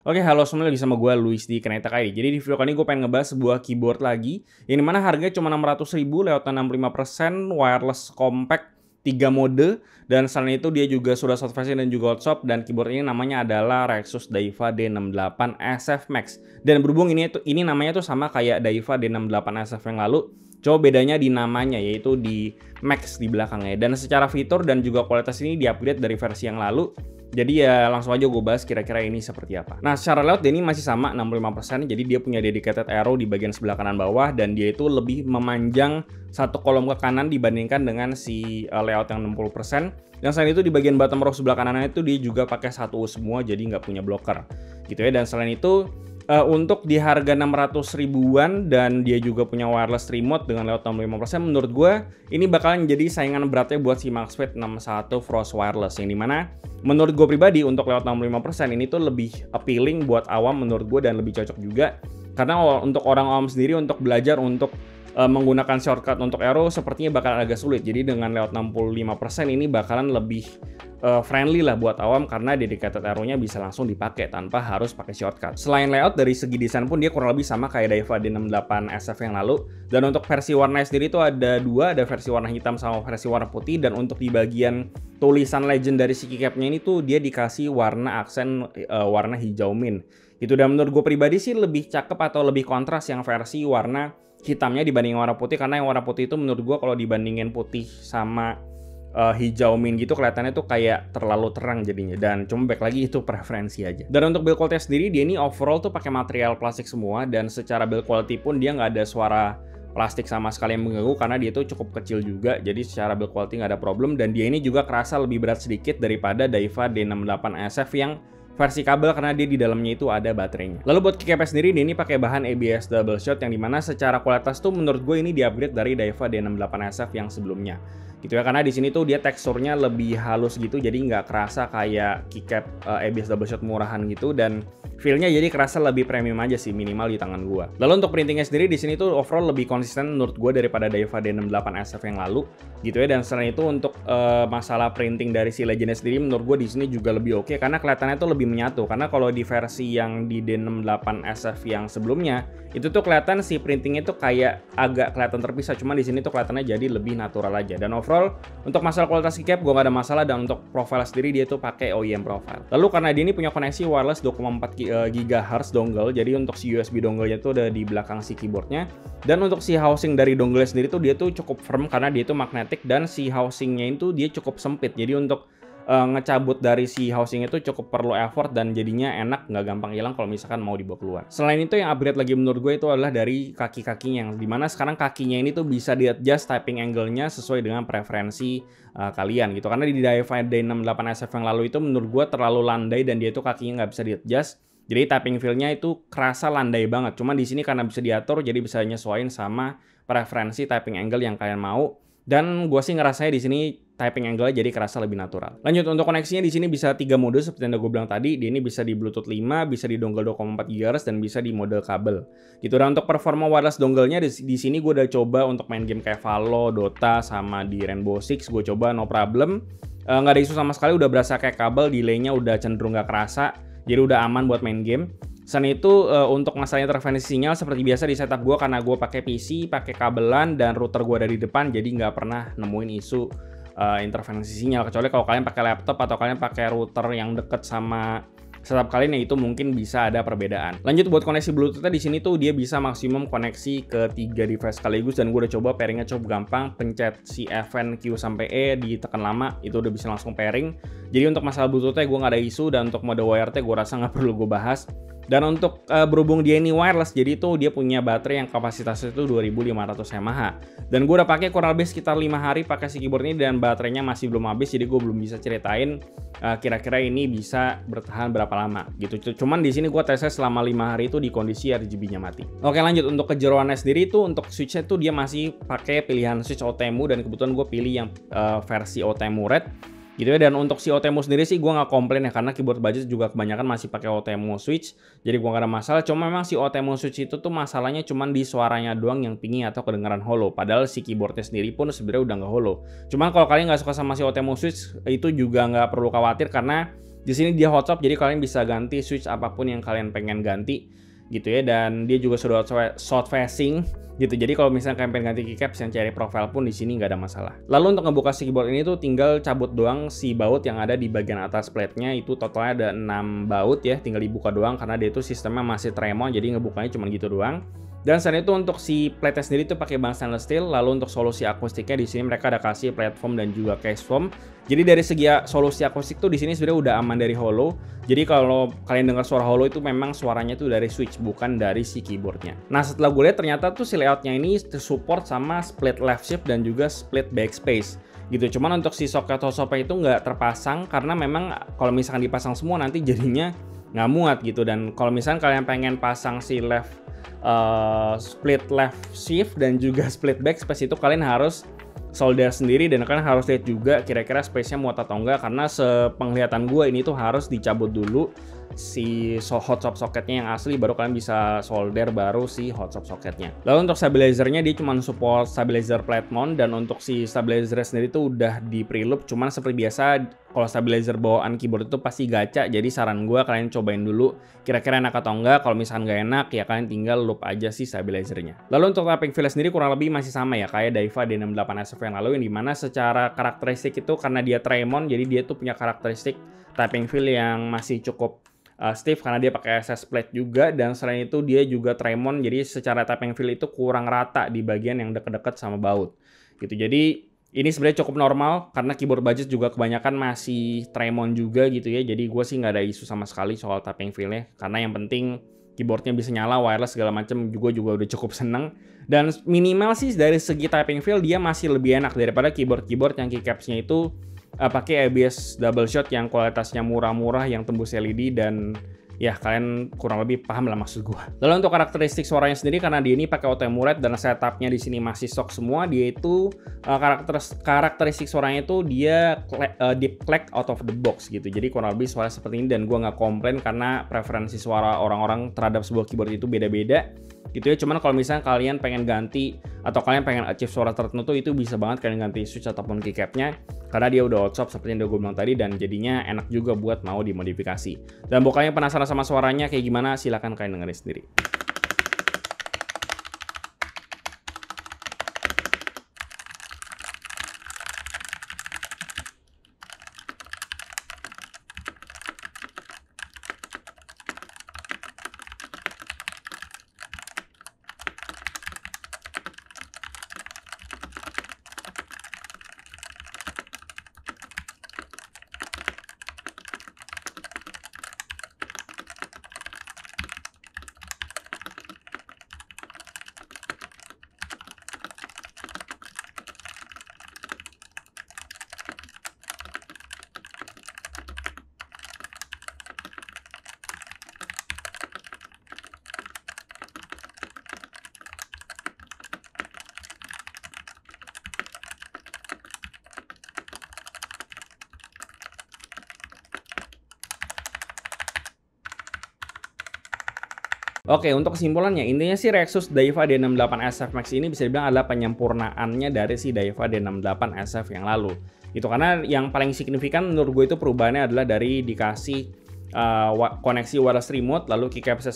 Oke, halo semuanya, lagi sama gue Luis di Kinetic ID. Jadi di video kali ini gue pengen ngebahas sebuah keyboard lagi, yang dimana harganya cuma 600.000 lewat 65%, wireless compact, 3 mode, dan selain itu dia juga sudah soft facing dan juga hot swap, dan keyboard ini namanya adalah Rexus Daiwa D68 SF Max. Dan berhubung ini namanya tuh sama kayak Daiwa D68 SF yang lalu, coba bedanya di namanya, yaitu di Max di belakangnya. Dan secara fitur dan juga kualitas ini di-upgrade dari versi yang lalu. Jadi ya langsung aja gue bahas kira-kira ini seperti apa. Nah, secara layout dia ini masih sama 65%, jadi dia punya dedicated arrow di bagian sebelah kanan bawah, dan dia itu lebih memanjang satu kolom ke kanan dibandingkan dengan si layout yang 60%. Dan selain itu di bagian bottom row sebelah kanannya itu dia juga pakai 1U semua, jadi nggak punya blocker gitu ya. Dan selain itu untuk di harga 600 ribuan dan dia juga punya wireless remote dengan layout 65%, menurut gue ini bakalan jadi saingan beratnya buat si Maxfit 61 Frost Wireless, yang dimana menurut gue pribadi untuk layout 65% ini tuh lebih appealing buat awam menurut gue, dan lebih cocok juga karena untuk orang awam sendiri untuk belajar untuk menggunakan shortcut untuk arrow sepertinya bakalan agak sulit. Jadi dengan layout 65% ini bakalan lebih friendly lah buat awam, karena dedicated arrow-nya bisa langsung dipakai tanpa harus pakai shortcut. Selain layout, dari segi desain pun dia kurang lebih sama kayak Daiwa D68 SF yang lalu. Dan untuk versi warnanya sendiri itu ada dua, ada versi warna hitam sama versi warna putih. Dan untuk di bagian tulisan legend dari si keycapnya ini tuh dia dikasih warna aksen warna hijau mint. Itu, dan menurut gue pribadi sih lebih cakep atau lebih kontras yang versi warna hitamnya dibanding warna putih, karena yang warna putih itu menurut gue kalau dibandingin putih sama hijau mint gitu kelihatannya tuh kayak terlalu terang jadinya. Dan cuma back lagi itu preferensi aja. Dan untuk build quality sendiri dia ini overall tuh pakai material plastik semua, dan secara build quality pun dia nggak ada suara plastik sama sekali yang mengganggu karena dia tuh cukup kecil juga. Jadi secara build quality nggak ada problem, dan dia ini juga kerasa lebih berat sedikit daripada Daiwa D68 SF yang versi kabel, karena dia di dalamnya itu ada baterainya. Lalu buat keycapnya sendiri dia ini pakai bahan ABS double shot, yang dimana secara kualitas tuh menurut gue ini di-upgrade dari Daiwa D68 SF yang sebelumnya gitu ya, karena di sini tuh dia teksturnya lebih halus gitu, jadi nggak kerasa kayak keycap ABS double shot murahan gitu, dan feel-nya jadi kerasa lebih premium aja sih, minimal di tangan gua. Lalu untuk printingnya sendiri di sini tuh overall lebih konsisten menurut gua daripada Daiwa D68 SF yang lalu gitu ya. Dan selain itu untuk masalah printing dari si Legendnya sendiri menurut gua di sini juga lebih oke, karena kelihatannya tuh lebih menyatu. Karena kalau di versi yang di D68 SF yang sebelumnya itu tuh kelihatan si printingnya tuh kayak agak kelihatan terpisah, cuma di sini tuh kelihatannya jadi lebih natural aja. Dan overall untuk masalah kualitas keycap gua nggak ada masalah, dan untuk profile sendiri dia tuh pakai OEM profile. Lalu karena dia ini punya koneksi wireless 2,4 GHz dongle, jadi untuk si USB dongle-nya tuh ada di belakang si keyboardnya. Dan untuk si housing dari dongle sendiri tuh dia tuh cukup firm karena dia tuh magnetic, dan si housingnya itu dia cukup sempit, jadi untuk ngecabut dari si housing itu cukup perlu effort, dan jadinya enak, nggak gampang hilang kalau misalkan mau dibawa keluar. Selain itu yang upgrade lagi menurut gue itu adalah dari kaki-kakinya, yang dimana sekarang kakinya ini tuh bisa di-adjust typing angle-nya sesuai dengan preferensi kalian gitu. Karena di Daiwa D68 SF yang lalu itu menurut gue terlalu landai, dan dia tuh kakinya nggak bisa di-adjust. Jadi typing feel-nya itu kerasa landai banget. Cuma di sini karena bisa diatur, jadi bisa nyesuaiin sama preferensi typing angle yang kalian mau. Dan gue sih ngerasanya di sini typing angle-nya jadi kerasa lebih natural. Lanjut untuk koneksinya di sini bisa 3 mode seperti yang gue bilang tadi. Di ini bisa di Bluetooth 5, bisa di dongle 2,4 GHz, dan bisa di mode kabel. Gitu. Dan untuk performa wireless dongle-nya di sini gue udah coba untuk main game kayak Valo, Dota, sama di Rainbow Six gue coba no problem. Nggak ada isu sama sekali, udah berasa kayak kabel, delay-nya udah cenderung nggak kerasa. Jadi udah aman buat main game. Selain itu untuk masalah interferensi sinyal seperti biasa di setup gue, karena gue pakai PC, pakai kabelan, dan router gue ada di depan, jadi nggak pernah nemuin isu interferensi sinyal. Kecuali kalau kalian pakai laptop atau kalian pakai router yang deket sama setup kalian, ya itu mungkin bisa ada perbedaan. Lanjut buat koneksi Bluetooth-nya di sini tuh dia bisa maksimum koneksi ke 3 device sekaligus, dan gue udah coba pairingnya cukup gampang. Pencet si Fn Q sampai E, ditekan lama itu udah bisa langsung pairing. Jadi untuk masalah Bluetooth-nya gue nggak ada isu, dan untuk mode WireT gue rasa nggak perlu gue bahas. Dan untuk berhubung dia ini wireless, jadi itu dia punya baterai yang kapasitasnya itu 2500 mAh. Dan gue udah pakai kurang lebih sekitar 5 hari pakai si keyboard ini, dan baterainya masih belum habis, jadi gue belum bisa ceritain kira-kira ini bisa bertahan berapa lama gitu. Cuman di sini gue tesnya selama 5 hari itu di kondisi RGB-nya mati. Oke, lanjut untuk kejeroannya sendiri itu untuk switch-nya tuh dia masih pakai pilihan switch OTEMU, dan kebetulan gue pilih yang versi OTEMU Red gitu ya. Dan untuk si OTEMU sendiri sih gue nggak komplain ya, karena keyboard budget juga kebanyakan masih pakai OTEMU switch, jadi gue nggak ada masalah. Cuma memang si OTEMU switch itu tuh masalahnya cuma di suaranya doang yang pingy atau kedengaran hollow, padahal si keyboardnya sendiri pun sebenarnya udah nggak hollow. Cuman kalau kalian nggak suka sama si OTEMU switch itu juga nggak perlu khawatir, karena Di sini dia hot swap, jadi kalian bisa ganti switch apapun yang kalian pengen ganti gitu ya. Dan dia juga sudah short facing gitu. Jadi kalau misalnya kalian pengen ganti keycaps yang cari profile pun di sini nggak ada masalah. Lalu untuk ngebuka si keyboard ini tuh tinggal cabut doang si baut yang ada di bagian atas plate-nya. Itu totalnya ada 6 baut ya, tinggal dibuka doang karena dia itu sistemnya masih Tremon, jadi ngebukanya cuma gitu doang. Dan selain itu untuk si plate sendiri itu pakai bahan stainless steel. Lalu untuk solusi akustiknya di sini mereka ada kasih platform dan juga case foam. Jadi dari segi solusi akustik tuh di sini sebenarnya udah aman dari hollow. Jadi kalau kalian dengar suara hollow itu memang suaranya tuh dari switch, bukan dari si keyboardnya. Nah setelah gue lihat ternyata tuh si layoutnya ini support sama split left shift dan juga split backspace gitu. Cuman untuk si socket hot swap itu nggak terpasang karena memang kalau misalkan dipasang semua nanti jadinya nggak muat gitu. Dan kalau misalkan kalian pengen pasang si split left shift dan juga split backspace itu kalian harus solder sendiri, dan kalian harus lihat juga kira-kira space-nya muat atau enggak, karena sepenglihatan gue ini tuh harus dicabut dulu si hot swap socketnya yang asli, baru kalian bisa solder baru si hot swap socketnya. Lalu untuk stabilizernya dia cuma support stabilizer plate mount, dan untuk si stabilizer sendiri tuh udah di preloop. Cuman seperti biasa kalau stabilizer bawaan keyboard itu pasti gacha, jadi saran gue kalian cobain dulu kira-kira enak atau enggak. Kalau misalkan nggak enak ya kalian tinggal loop aja si stabilizernya. Lalu untuk tapping feel sendiri kurang lebih masih sama ya kayak Daiwa D68SF yang lalu, yang dimana secara karakteristik itu karena dia Tremon, jadi dia tuh punya karakteristik tapping feel yang masih cukup stiff karena dia pakai SS plate juga, dan selain itu dia juga Tremon, jadi secara tapping feel itu kurang rata di bagian yang deket-deket sama baut gitu. Jadi ini sebenarnya cukup normal karena keyboard budget juga kebanyakan masih Tremon juga gitu ya. Jadi gue sih nggak ada isu sama sekali soal tapping feel-nya, karena yang penting keyboardnya bisa nyala, wireless segala macam juga udah cukup seneng. Dan minimal sih dari segi tapping feel dia masih lebih enak daripada keyboard yang keycaps-nya itu pakai ABS double shot yang kualitasnya murah-murah yang tembus LED, dan ya kalian kurang lebih paham lah maksud gua. Lalu untuk karakteristik suaranya sendiri, karena dia ini pakai auto emulate dan setupnya di sini masih stock semua, dia itu karakteristik suaranya itu dia deep clack out of the box gitu. Jadi kurang lebih suara seperti ini, dan gua nggak komplain karena preferensi suara orang-orang terhadap sebuah keyboard itu beda-beda gitu ya. Cuman kalau misalnya kalian pengen ganti atau kalian pengen achieve suara tertentu, itu bisa banget kalian ganti switch ataupun keycapnya karena dia udah hot swap seperti yang udah gue bilang tadi, dan jadinya enak juga buat mau dimodifikasi. Dan pokoknya penasaran sama suaranya kayak gimana, silahkan kalian dengerin sendiri. Oke, untuk kesimpulannya, intinya sih Rexus Daiwa D68SF Max ini bisa dibilang adalah penyempurnaannya dari si Daiwa D68SF yang lalu. Itu karena yang paling signifikan menurut gue itu perubahannya adalah dari dikasih koneksi wireless remote, lalu keycapsnya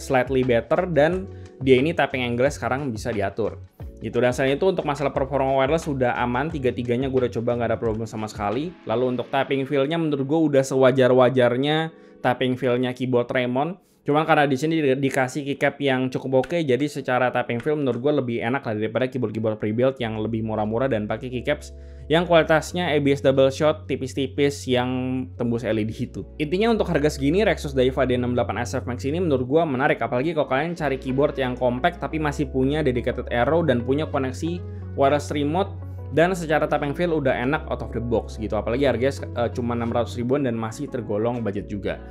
slightly better, dan dia ini tapping angle sekarang bisa diatur. Gitu. Dan selain itu untuk masalah performa wireless sudah aman, tiga-tiganya gue udah coba nggak ada problem sama sekali. Lalu untuk tapping feel-nya menurut gue udah sewajar-wajarnya tapping feel-nya keyboard Tremon. Cuman karena di sini dikasih keycap yang cukup oke, jadi secara tapping feel menurut gue lebih enak lah daripada keyboard pre-built yang lebih murah-murah dan pakai keycaps yang kualitasnya ABS double shot tipis-tipis yang tembus LED itu. Intinya untuk harga segini Rexus Daiwa D68SF Max ini menurut gue menarik, apalagi kalau kalian cari keyboard yang compact tapi masih punya dedicated arrow dan punya koneksi wireless remote, dan secara tapping feel udah enak out of the box gitu. Apalagi harganya cuma 600 ribuan dan masih tergolong budget juga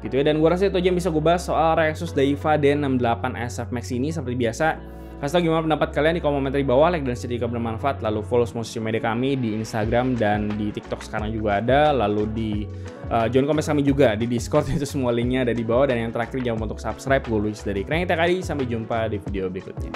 gitu ya. Dan gue rasa itu aja yang bisa gue bahas soal Rexus Daiwa D68SF Max ini. Seperti biasa, kasih tau gimana pendapat kalian di kolom komentar di bawah, like dan share jika bermanfaat, lalu follow semua sosial media kami di Instagram dan di TikTok sekarang juga ada, lalu di join komunitas kami juga di Discord, itu semua linknya ada di bawah. Dan yang terakhir jangan lupa untuk subscribe. Gue Luis dari Krenita Kadi, sampai jumpa di video berikutnya.